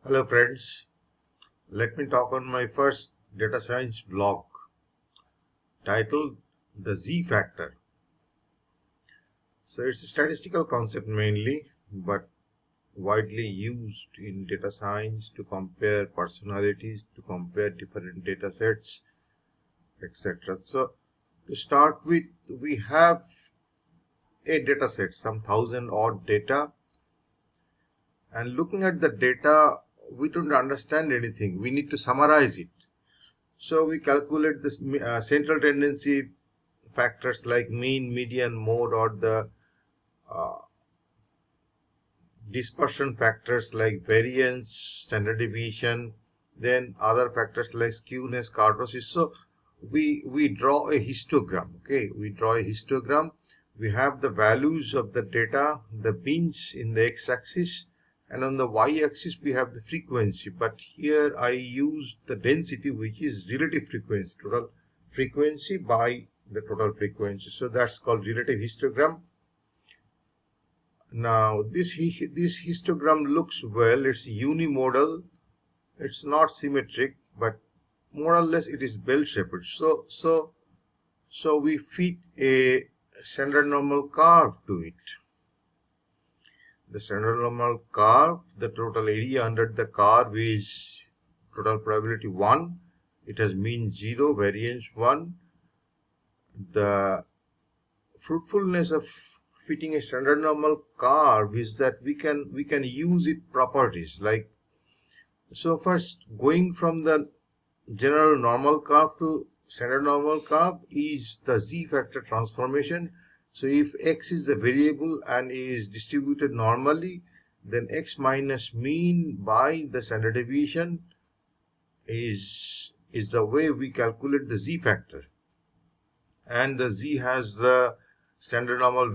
Hello friends, let me talk on my first data science vlog titled The Z Factor. So it's a statistical concept mainly, but widely used in data science to compare personalities, to compare different data sets, etc. So to start with, we have a data set, some thousand odd data, and looking at the data, we don't understand anything. We need to summarize it. So we calculate this central tendency factors like mean, median, mode, or the uh, dispersion factors like variance, standard deviation, then other factors like skewness, kurtosis. So we draw a histogram. Okay, we draw a histogram. We have the values of the data, the means in the x-axis, and on the y-axis we have the frequency. But here I use the density, which is relative frequency, total frequency by the total frequency. So that's called relative histogram. Now this histogram looks well. It's unimodal. It's not symmetric, but more or less it is bell-shaped. So we fit a standard normal curve to it. The standard normal curve, the total area under the curve is total probability 1. It has mean 0, variance 1. The fruitfulness of fitting a standard normal curve is that we can use its properties. Like, so first, going from the general normal curve to standard normal curve is the Z factor transformation. So if x is the variable and is distributed normally, then x minus mean by the standard deviation is the way we calculate the Z factor. And the Z has the standard normal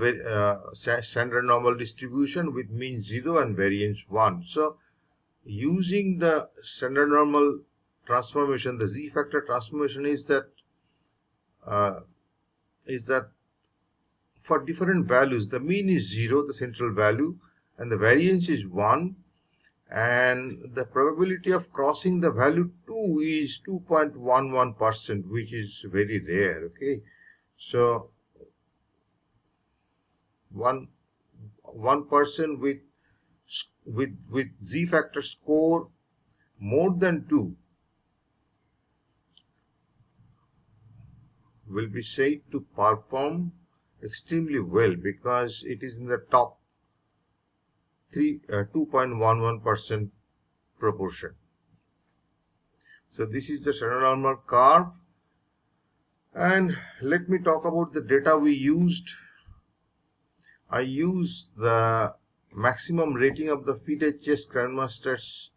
distribution with mean 0 and variance 1. So using the standard normal transformation, the Z factor transformation is that for different values, the mean is 0, the central value, and the variance is 1, and the probability of crossing the value 2 is 2.11%, which is very rare. Okay, so one person with Z factor score more than 2 will be said to perform extremely well because it is in the top 2.11% proportion. So this is the standard normal curve, and let me talk about the data we used. I used the maximum rating of the fitted chess grandmasters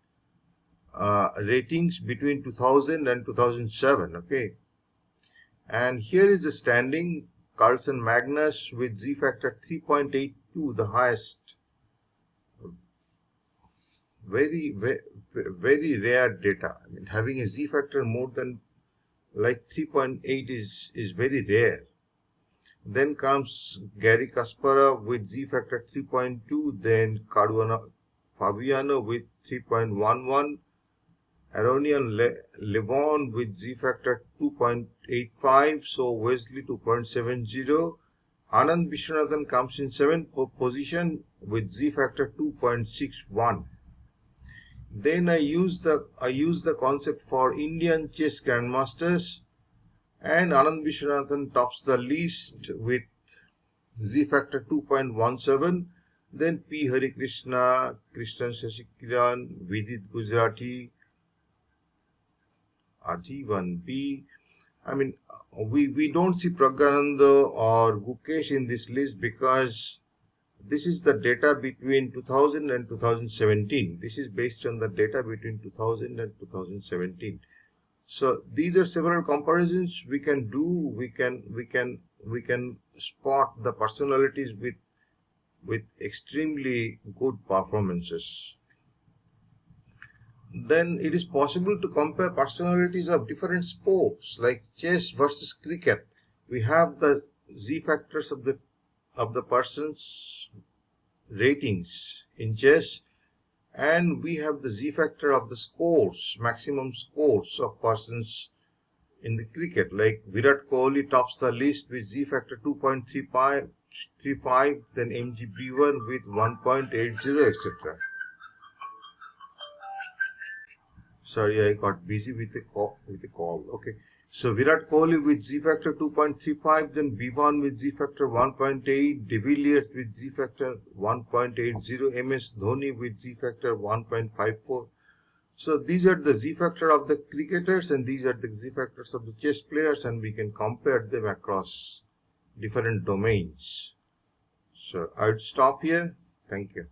ratings between 2000 and 2007. Okay, and here is the standing. Carlsen Magnus with Z factor 3.82, the highest. Very rare data. I mean, having a Z factor more than like 3.8 is very rare. Then comes Gary Kasparov with Z factor 3.2, then Fabiano with 3.11, Aronian Levon with Z factor 2.85, so Wesley 2.70. Anand Vishwanathan comes in 7th position with Z factor 2.61. Then I use the concept for Indian chess grandmasters, and Anand Vishwanathan tops the list with Z factor 2.17. Then P. Hari Krishna, Krishnan Shashikiran, Vidit Gujarati, Ajivan P. I mean, we don't see Pragyananda or Gukesh in this list because this is the data between 2000 and 2017. This is based on the data between 2000 and 2017. So these are several comparisons we can do. We can spot the personalities with extremely good performances. Then it is possible to compare personalities of different sports like chess versus cricket. We have the Z factors of the person's ratings in chess, and we have the z factor of the scores, maximum scores of persons in the cricket. Like Virat Kohli tops the list with z factor 2.35, then MGB1 with 1.80, etc. Sorry, I got busy with a call. Okay. So Virat Kohli with z factor 2.35, then B1 with z factor 1.8, De Villiers with z factor 1.80, MS Dhoni with z factor 1.54. So these are the z factor of the cricketers, and these are the z factors of the chess players, and we can compare them across different domains. So I would stop here. Thank you.